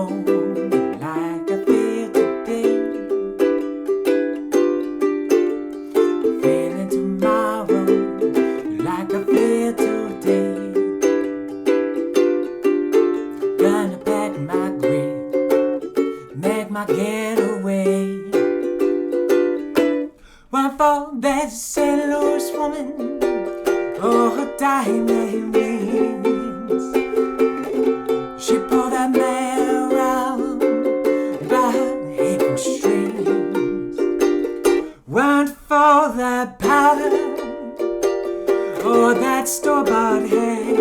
home like I feel today. Feeling tomorrow like I feel today. Gonna pack my grip, make my getaway. One for that St. Louis woman, oh, her diamond rings. She pulled that man around by her apron strings. One for that powder, oh, that store-bought hair.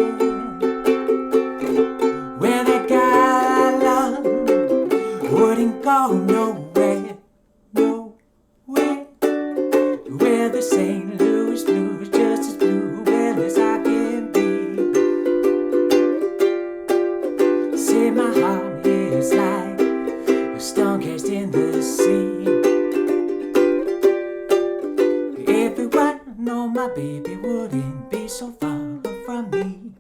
Where that guy I love wouldn't go nowhere, nowhere. Where the St. Louis blues just as blue well as I can be. See, my heart is like a stone cast in the sea. If it weren't, no, my baby wouldn't be so far from me.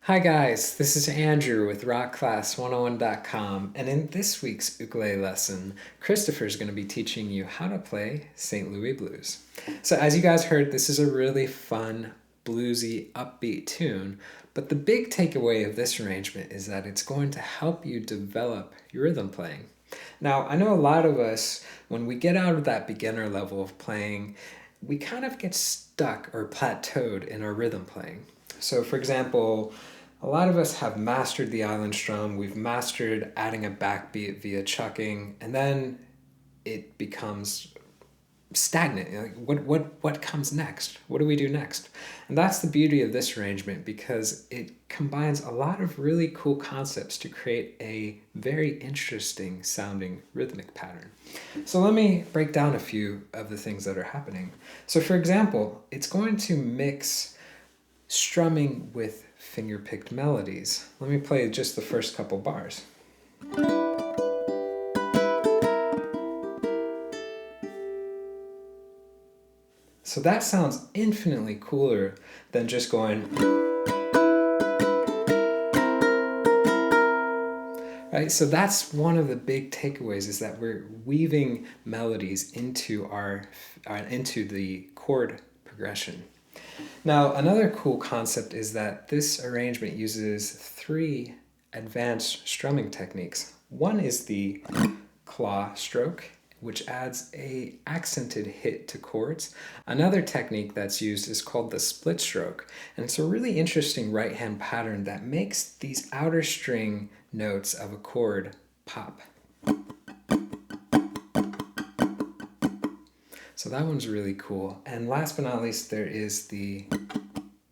Hi guys, this is Andrew with rockclass101.com, and in this week's ukulele lesson, Christopher is going to be teaching you how to play St. Louis Blues. So as you guys heard, this is a really fun, bluesy, upbeat tune, but the big takeaway of this arrangement is that it's going to help you develop your rhythm playing. Now, I know a lot of us, when we get out of that beginner level of playing, we kind of get stuck or plateaued in our rhythm playing. So for example, a lot of us have mastered the island strum, we've mastered adding a backbeat via chucking, and then it becomes stagnant. Like, what comes next? What do we do next? And that's the beauty of this arrangement, because it combines a lot of really cool concepts to create a very interesting sounding rhythmic pattern. So let me break down a few of the things that are happening. So for example, it's going to mix strumming with finger-picked melodies. Let me play just the first couple bars. So that sounds infinitely cooler than just going, right? So that's one of the big takeaways, is that we're weaving melodies into into the chord progression. Now, another cool concept is that this arrangement uses 3 advanced strumming techniques. One is the claw stroke, which adds a accented hit to chords. Another technique that's used is called the split stroke, and it's a really interesting right-hand pattern that makes these outer string notes of a chord pop. So that one's really cool. And last but not least, there is the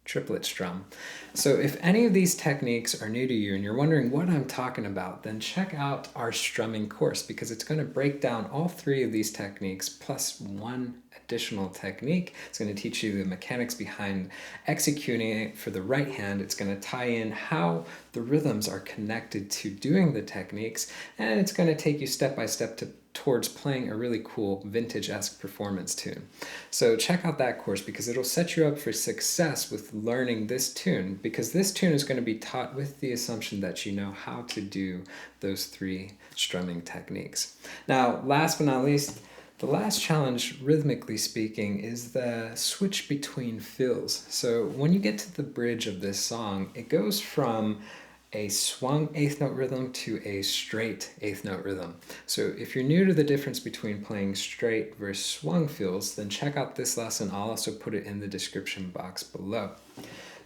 triplet strum. So if any of these techniques are new to you and you're wondering what I'm talking about, then check out our strumming course, because it's going to break down all 3 of these techniques plus one additional technique. It's going to teach you the mechanics behind executing it for the right hand. It's going to tie in how the rhythms are connected to doing the techniques, and it's going to take you step by step towards playing a really cool vintage-esque performance tune. So check out that course, because it'll set you up for success with learning this tune, because this tune is going to be taught with the assumption that you know how to do those 3 strumming techniques. Now, last but not least, the last challenge, rhythmically speaking, is the switch between fills. So when you get to the bridge of this song, it goes from a swung 8th note rhythm to a straight 8th note rhythm. So if you're new to the difference between playing straight versus swung fills, then check out this lesson. I'll also put it in the description box below.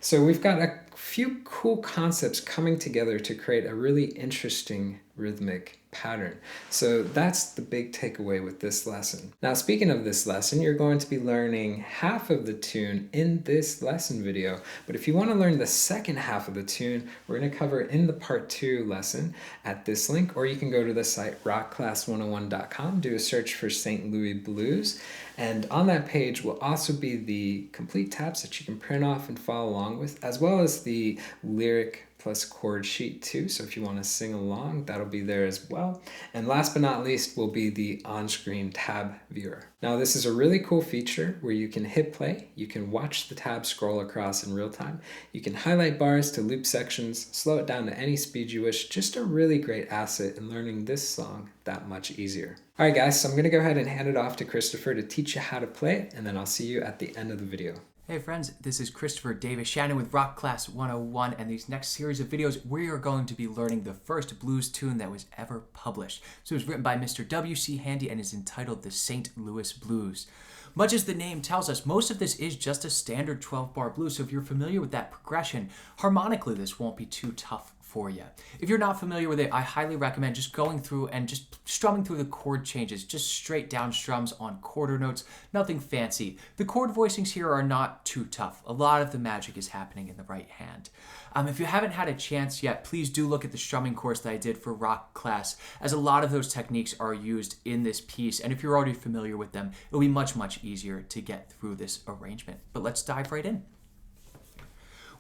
So we've got a few cool concepts coming together to create a really interesting rhythmic pattern. So that's the big takeaway with this lesson. Now, speaking of this lesson, you're going to be learning half of the tune in this lesson video. But if you want to learn the second half of the tune, we're going to cover it in the part 2 lesson at this link, or you can go to the site rockclass101.com, do a search for St. Louis Blues, and on that page will also be the complete tabs that you can print off and follow along with, as well as the lyric plus chord sheet too. So if you want to sing along, that'll be there as well. And last but not least will be the on-screen tab viewer. Now this is a really cool feature where you can hit play, you can watch the tab scroll across in real time, you can highlight bars to loop sections, slow it down to any speed you wish. Just a really great asset in learning this song that much easier. All right guys, so I'm gonna go ahead and hand it off to Christopher to teach you how to play it, and then I'll see you at the end of the video. Hey friends, this is Christopher Davis Shannon with Rock Class 101, and these next series of videos we are going to be learning the first blues tune that was ever published. So it was written by Mr. W.C. Handy and is entitled the St. Louis Blues. Much as the name tells us, most of this is just a standard 12-bar blues, so if you're familiar with that progression, harmonically this won't be too tough for you. If you're not familiar with it, I highly recommend just going through and just strumming through the chord changes, just straight down strums on quarter notes, nothing fancy. The chord voicings here are not too tough. A lot of the magic is happening in the right hand. If you haven't had a chance yet, please do look at the strumming course that I did for Rock Class, as a lot of those techniques are used in this piece, and if you're already familiar with them, it'll be much, much easier to get through this arrangement. But let's dive right in.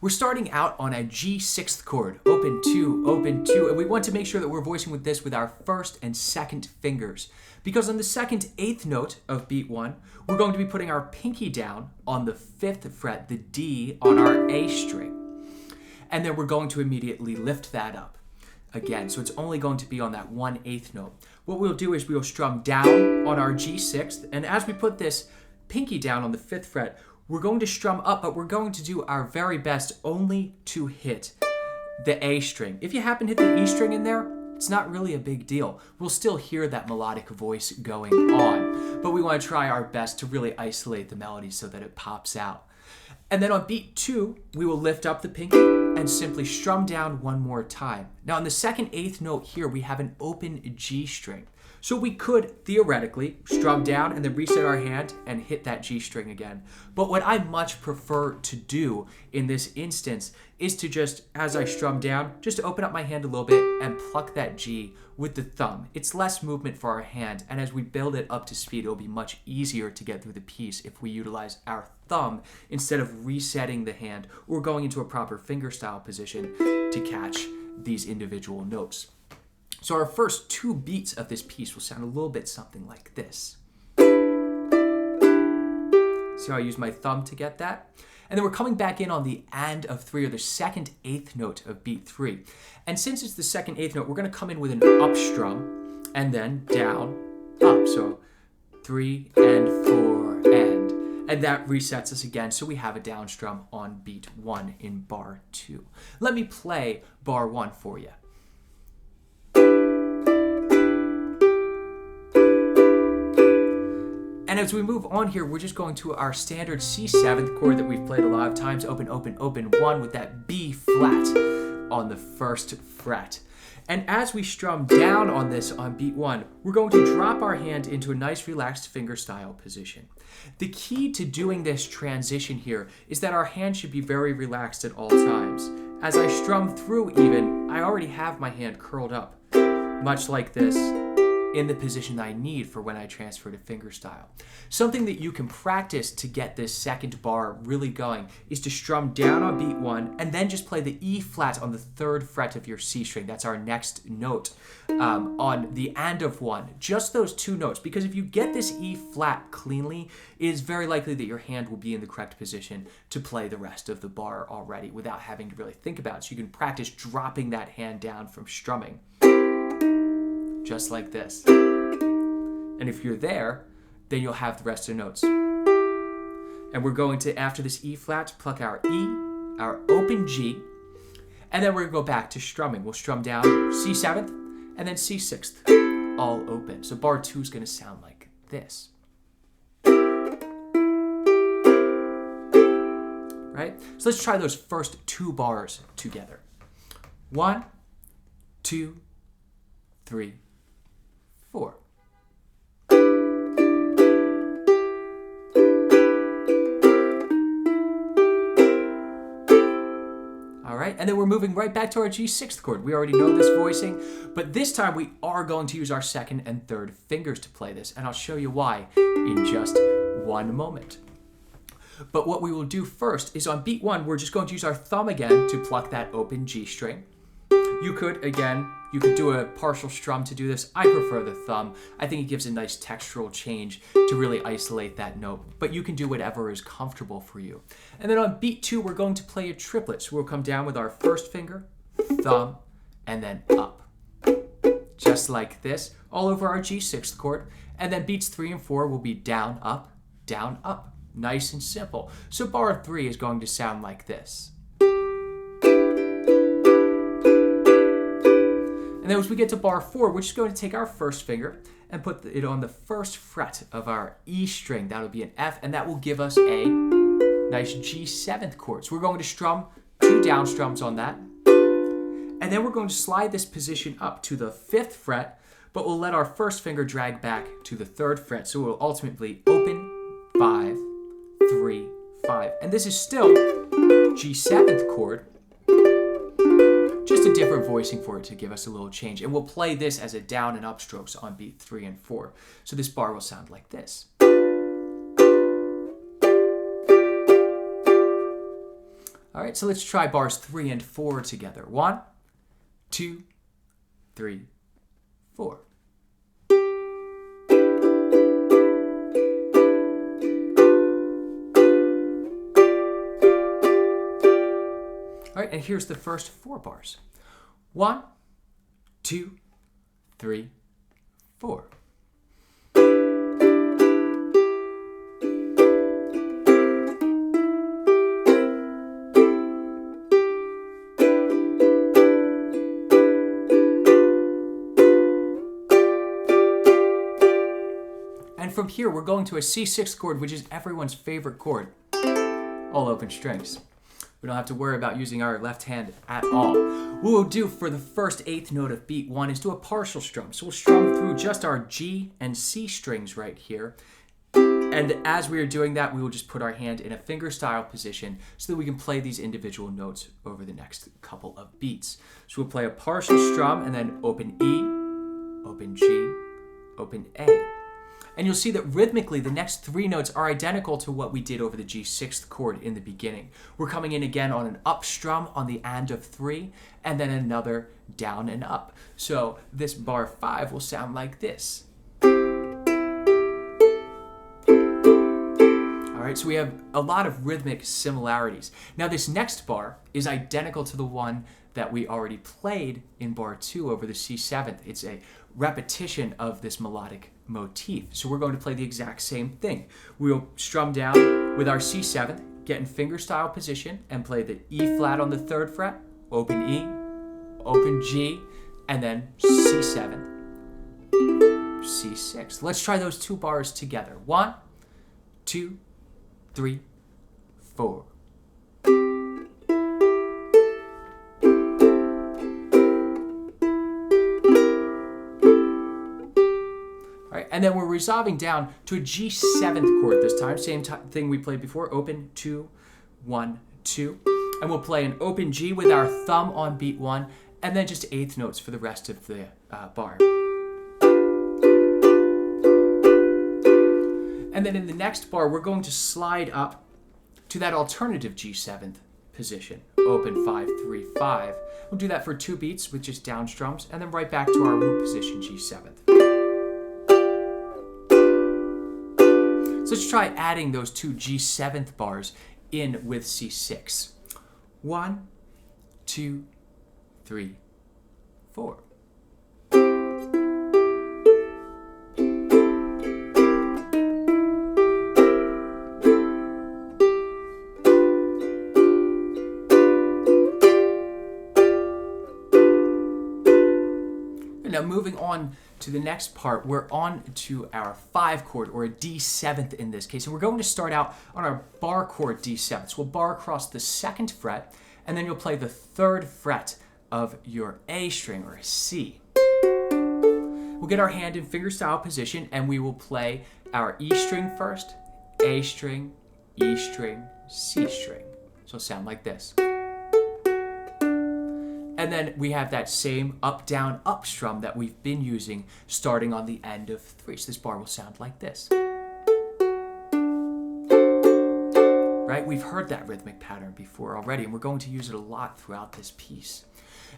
We're starting out on a G sixth chord, open 2, and we want to make sure that we're voicing with this with our first and second fingers. Because on the second eighth note of beat 1, we're going to be putting our pinky down on the 5th fret, the D, on our A string. And then we're going to immediately lift that up again. So it's only going to be on that 1/8 note. What we'll do is we'll strum down on our G sixth, and as we put this pinky down on the 5th fret, we're going to strum up, but we're going to do our very best only to hit the A string. If you happen to hit the E string in there, it's not really a big deal. We'll still hear that melodic voice going on, but we want to try our best to really isolate the melody so that it pops out. And then on beat 2, we will lift up the pinky and simply strum down one more time. Now on the second eighth note here, we have an open G string. So we could theoretically strum down and then reset our hand and hit that G string again. But what I much prefer to do in this instance is to just, as I strum down, just open up my hand a little bit and pluck that G with the thumb. It's less movement for our hand, and as we build it up to speed, it'll be much easier to get through the piece if we utilize our thumb instead of resetting the hand or going into a proper fingerstyle position to catch these individual notes. So our first 2 beats of this piece will sound a little bit something like this. See how I use my thumb to get that? And then we're coming back in on the and of 3, or the second eighth note of beat 3. And since it's the second eighth note, we're going to come in with an up strum and then down, up. So 3 and 4 and that resets us again, so we have a down strum on beat 1 in bar 2. Let me play bar 1 for you. And as we move on here, we're just going to our standard C7th chord that we've played a lot of times, open, open, open 1 with that B flat on the 1st fret. And as we strum down on this on beat 1, we're going to drop our hand into a nice relaxed fingerstyle position. The key to doing this transition here is that our hand should be very relaxed at all times. As I strum through even, I already have my hand curled up, much like this, in the position I need for when I transfer to fingerstyle. Something that you can practice to get this second bar really going is to strum down on beat 1 and then just play the E flat on the 3rd fret of your C string. That's our next note on the and of 1. Just those 2 notes, because if you get this E flat cleanly, it is very likely that your hand will be in the correct position to play the rest of the bar already without having to really think about it. So you can practice dropping that hand down from strumming. Just like this. And if you're there, then you'll have the rest of the notes. And we're going to, after this E flat, pluck our E, our open G, and then we're going to go back to strumming. We'll strum down C7th and then C6th, all open. So bar 2 is going to sound like this. Right? So let's try those first 2 bars together. 1, 2, 3, 4. All right, and then we're moving right back to our G6th chord. We already know this voicing, but this time we are going to use our 2nd and 3rd fingers to play this, and I'll show you why in just one moment. But what we will do first is on beat 1, we're just going to use our thumb again to pluck that open G string. You could do a partial strum to do this. I prefer the thumb. I think it gives a nice textural change to really isolate that note. But you can do whatever is comfortable for you. And then on beat 2, we're going to play a triplet. So we'll come down with our first finger, thumb, and then up. Just like this, all over our G6th chord. And then beats 3 and 4 will be down, up, down, up. Nice and simple. So bar 3 is going to sound like this. And then as we get to bar 4, we're just going to take our first finger and put it on the first fret of our E string. That'll be an F, and that will give us a nice G7th chord. So we're going to strum 2 down strums on that. And then we're going to slide this position up to the 5th fret, but we'll let our first finger drag back to the 3rd fret. So we'll ultimately open 5, 3, 5. And this is still G7th chord, just a different voicing for it to give us a little change. And we'll play this as a down and up strokes on beat 3 and 4. So this bar will sound like this. All right, so let's try bars 3 and 4 together. 1, 2, 3, 4. All right, and here's the first 4 bars. 1, 2, 3, 4. And from here, we're going to a C6 chord, which is everyone's favorite chord, all open strings. We don't have to worry about using our left hand at all. What we'll do for the first 8th note of beat 1 is do a partial strum. So we'll strum through just our G and C strings right here. And as we are doing that, we will just put our hand in a finger style position so that we can play these individual notes over the next couple of beats. So we'll play a partial strum and then open E, open G, open A. And you'll see that rhythmically, the next 3 notes are identical to what we did over the G6th chord in the beginning. We're coming in again on an up strum on the and of 3, and then another down and up. So this bar 5 will sound like this. All right, so we have a lot of rhythmic similarities. Now this next bar is identical to the one that we already played in bar 2 over the C7th. It's a repetition of this melodic motif. So we're going to play the exact same thing. We'll strum down with our C7th, get in finger style position, and play the E flat on the 3rd fret, open E, open G, and then C7, C6. Let's try those 2 bars together. 1, 2, 3, 4. And then we're resolving down to a G7th chord this time. Same thing we played before. Open, 2, 1, 2. And we'll play an open G with our thumb on beat 1, and then just 8th notes for the rest of the bar. And then in the next bar, we're going to slide up to that alternative G7th position. Open, 5, 3, 5. We'll do that for 2 beats with just down strums, and then right back to our root position, G7th. So let's try adding those 2 G7th bars in with C6. 1, 2, 3, 4. Now moving on to the next part, we're on to our 5 chord, or a D7th in this case. And we're going to start out on our bar chord D7th. So we'll bar across the 2nd fret, and then you'll play the 3rd fret of your A string, or a C. We'll get our hand in finger style position, and we will play our E string first, A string, E string, C string. So it'll sound like this. And then we have that same up, down, up strum that we've been using starting on the end of 3. So this bar will sound like this. right? We've heard that rhythmic pattern before already, and we're going to use it a lot throughout this piece.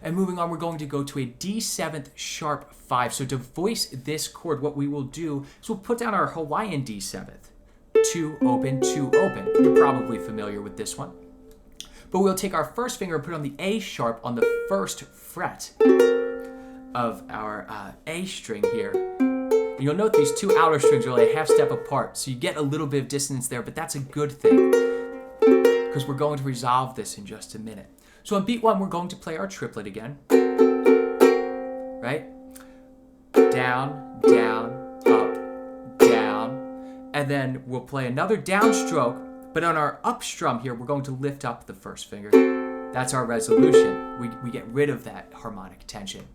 And moving on, we're going to go to a D7th sharp 5. So to voice this chord, what we will do is we'll put down our Hawaiian D7th. 2 open, 2 open. You're probably familiar with this one. But we'll take our first finger and put it on the A sharp on the first fret of our A string here. And you'll note these two outer strings are only a half step apart, so you get a little bit of dissonance there, but that's a good thing because we're going to resolve this in just a minute. So on beat 1, we're going to play our triplet again, right? Down, down, up, down, and then we'll play another downstroke, but on our up strum here, we're going to lift up the first finger. That's our resolution. We get rid of that harmonic tension.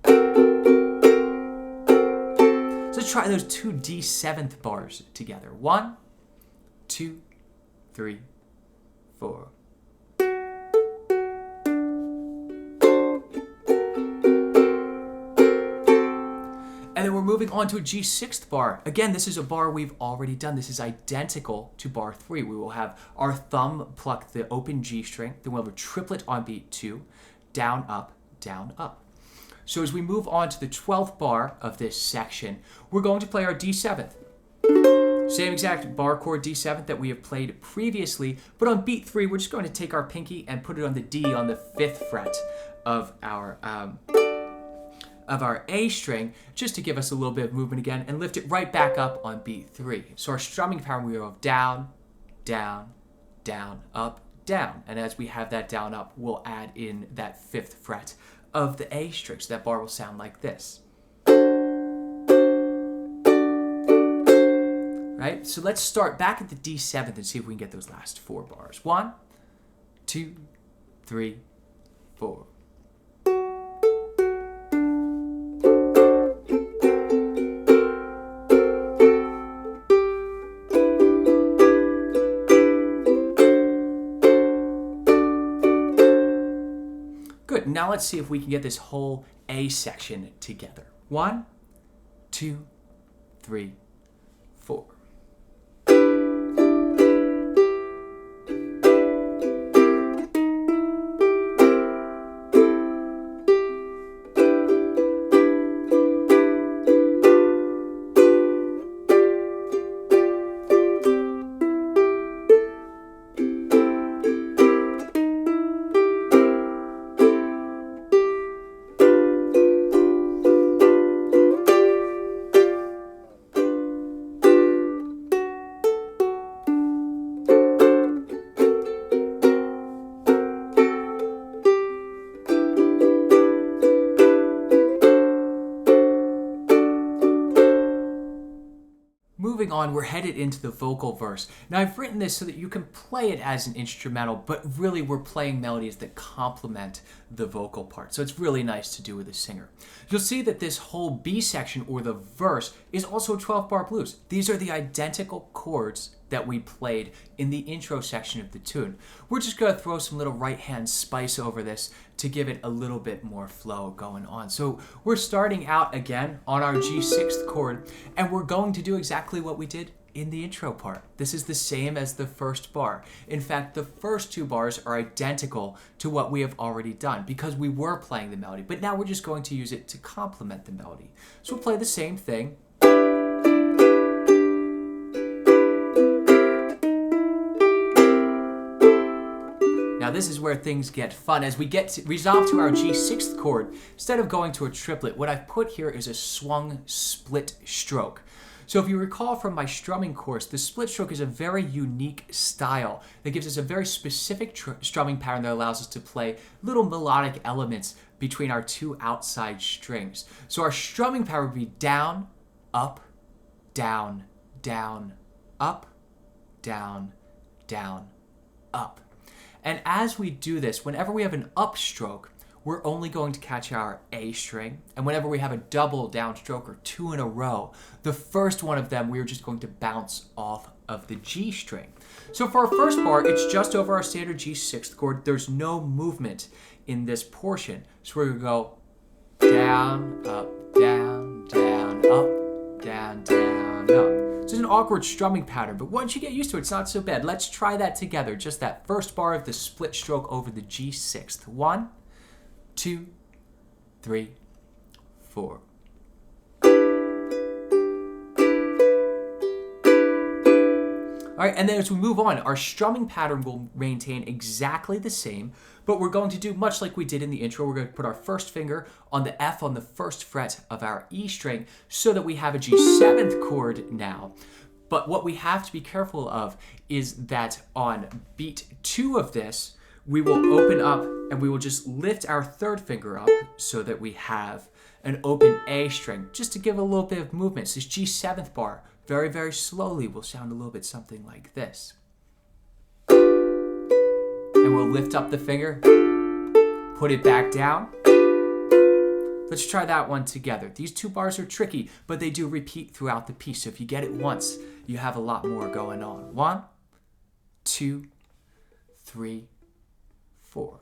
So let's try those two D7th bars together. 1, 2, 3, 4. And then we're moving on to a G6th bar. Again, this is a bar we've already done. This is identical to bar 3. We will have our thumb pluck the open G string. Then we'll have a triplet on beat 2. Down, up, down, up. So as we move on to the 12th bar of this section, we're going to play our D7th. Same exact bar chord D7th that we have played previously, but on beat 3, we're just going to take our pinky and put it on the D on the 5th fret of our A string, just to give us a little bit of movement again, and lift it right back up on beat 3. So our strumming pattern, we have down, down, down, up, down. And as we have that down, up, we'll add in that 5th fret of the A string. So that bar will sound like this. Right? So let's start back at the D7th and see if we can get those last 4 bars. 1, 2, 3, 4. Good. Now let's see if we can get this whole A section together. 1, 2, 3, 4. Moving on, we're headed into the vocal verse. Now I've written this so that you can play it as an instrumental, but really we're playing melodies that complement the vocal part. So it's really nice to do with a singer. You'll see that this whole B section, or the verse, is also a 12-bar blues. These are the identical chords that we played in the intro section of the tune. We're just going to throw some little right-hand spice over this to give it a little bit more flow going on. So we're starting out again on our G6th chord, and we're going to do exactly what we did in the intro part. This is the same as the first bar. In fact, the first 2 bars are identical to what we have already done because we were playing the melody, but now we're just going to use it to complement the melody. So we'll play the same thing. Now this is where things get fun. As we resolve to our G6th chord, instead of going to a triplet, what I've put here is a swung split stroke. So if you recall from my strumming course, the split stroke is a very unique style that gives us a very specific strumming pattern that allows us to play little melodic elements between our 2 outside strings. So our strumming pattern would be down, up, down, down, up, down, down, up. And as we do this, whenever we have an upstroke, we're only going to catch our A string. And whenever we have a double downstroke or 2 in a row, the first one of them, we're just going to bounce off of the G string. So for our first bar, it's just over our standard G6th chord. There's no movement in this portion. So we're going to go down, up, down, down, up, down, down, up. So an awkward strumming pattern, but once you get used to it, it's not so bad. Let's try that together. Just that first bar of the split stroke over the G6th. 1, 2, 3, 4. All right, and then as we move on, our strumming pattern will maintain exactly the same, but we're going to do much like we did in the intro. We're going to put our first finger on the F on the first fret of our E string so that we have a G7th chord now. But what we have to be careful of is that on beat 2 of this, we will open up and we will just lift our third finger up so that we have an open A string, just to give a little bit of movement. So this G7th bar, very, very slowly, will sound a little bit something like this. And we'll lift up the finger, put it back down. Let's try that one together. These 2 bars are tricky, but they do repeat throughout the piece. So if you get it once, you have a lot more going on. 1, 2, 3, 4.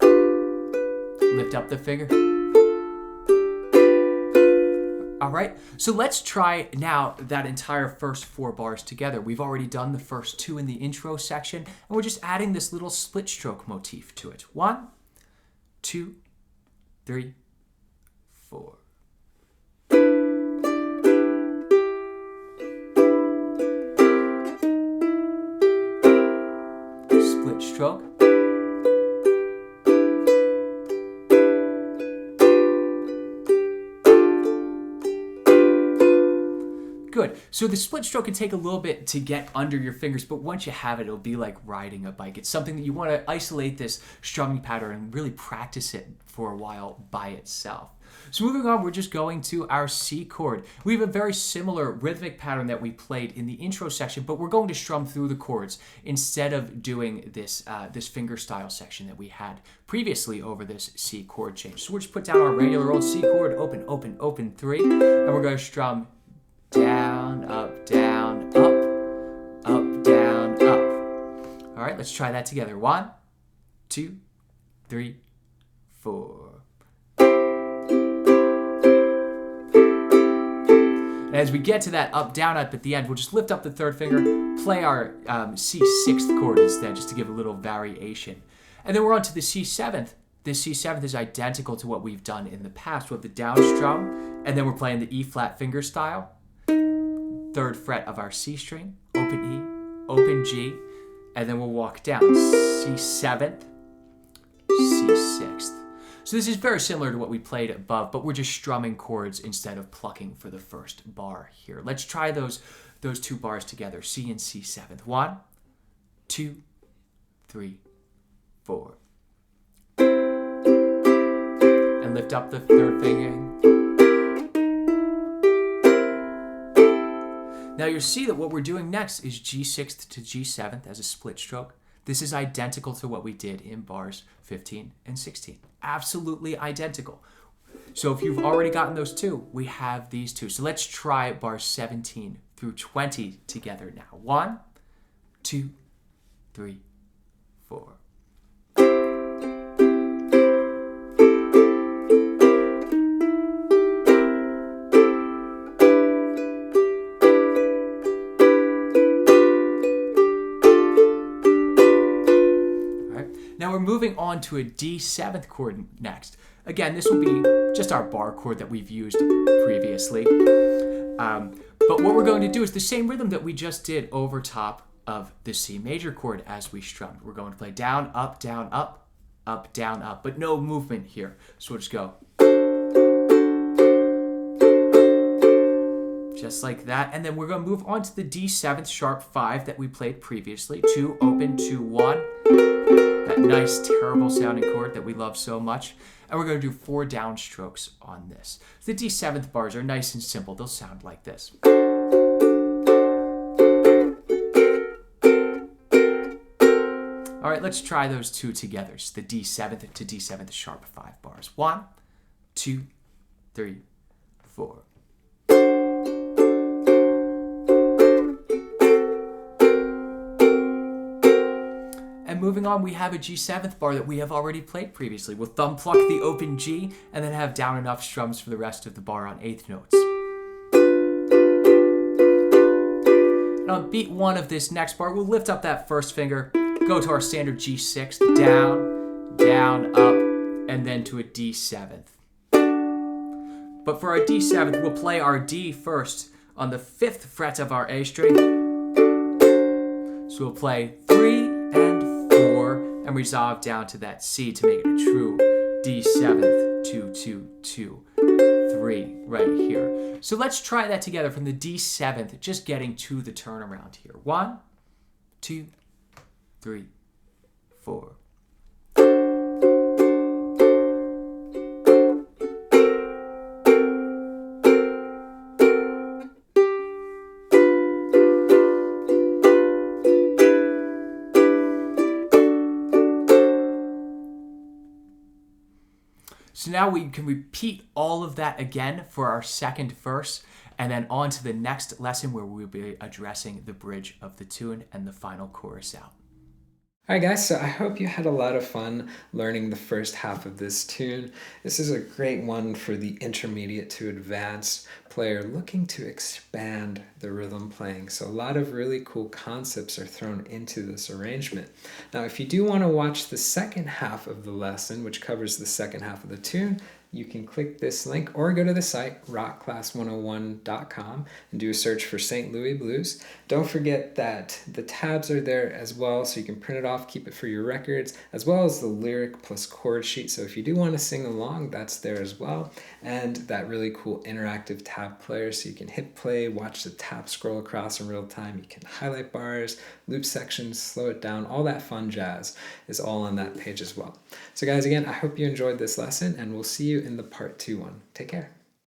Lift up the finger. All right, so let's try now that entire first 4 bars together. We've already done the first 2 in the intro section, and we're just adding this little split stroke motif to it. 1, 2, 3, 4. Split stroke. Good. So the split stroke can take a little bit to get under your fingers, but once you have it, it'll be like riding a bike. It's something that you want to isolate this strumming pattern and really practice it for a while by itself. So moving on, we're just going to our C chord. We have a very similar rhythmic pattern that we played in the intro section, but we're going to strum through the chords instead of doing this this finger style section that we had previously over this C chord change. So we'll just put down our regular old C chord, open, open, open 3, and we're going to strum down, up, down, up, down, up. All right, let's try that together. 1, 2, 3, 4. And as we get to that up, down, up at the end, we'll just lift up the third finger, play our C6th chord instead, just to give a little variation. And then we're on to the C7th. This C7th is identical to what we've done in the past. We have the down strum, and then we're playing the E flat finger style. 3rd fret of our C string, open E, open G, and then we'll walk down C7th, C6th. So this is very similar to what we played above, but we're just strumming chords instead of plucking for the first bar here. Let's try those 2 bars together, C and C7th. 1, 2, 3, 4. And lift up the third finger. Now you'll see that what we're doing next is G6th to G7th as a split stroke. This is identical to what we did in bars 15 and 16. Absolutely identical. So if you've already gotten those 2, we have these 2. So let's try bars 17 through 20 together now. 1, 2, 3, 4. Now we're moving on to a D7th chord next. Again, this will be just our bar chord that we've used previously. But what we're going to do is the same rhythm that we just did over top of the C major chord as we strummed. We're going to play down, up, down, up, up, down, up, but no movement here. So we'll just go. Just like that. And then we're going to move on to the D7th sharp 5 that we played previously. 2, open, 2, 1. That nice, terrible sounding chord that we love so much. And we're going to do 4 downstrokes on this. The D7th bars are nice and simple. They'll sound like this. All right, let's try those 2 together. So the D7th to D7th sharp 5 bars. 1, 2, 3, 4. And moving on, we have a G7th bar that we have already played previously. We'll thumb pluck the open G and then have down and up strums for the rest of the bar on 8th notes. And on beat 1 of this next bar, we'll lift up that first finger, go to our standard G6, down, down, up, and then to a D7th. But for our D7th, we'll play our D first on the 5th fret of our A string. So we'll play 3 and 4 and resolve down to that C to make it a true D7th, 2, 2, 2, 3 right here. So let's try that together from the D7th, just getting to the turnaround here. 1, 2, 3, 4. So now we can repeat all of that again for our second verse, and then on to the next lesson where we'll be addressing the bridge of the tune and the final chorus out. Alright guys, so I hope you had a lot of fun learning the first half of this tune. This is a great one for the intermediate to advanced player looking to expand the rhythm playing. So a lot of really cool concepts are thrown into this arrangement. Now if you do want to watch the second half of the lesson, which covers the second half of the tune, you can click this link or go to the site rockclass101.com and do a search for St. Louis Blues. Don't forget that the tabs are there as well, so you can print it off, keep it for your records, as well as the lyric plus chord sheet. So if you do want to sing along, that's there as well. And that really cool interactive tab player, so you can hit play, watch the tab scroll across in real time. You can highlight bars, loop sections, slow it down, all that fun jazz is all on that page as well. So guys, again, I hope you enjoyed this lesson, and we'll see you in the part 2 one. Take care.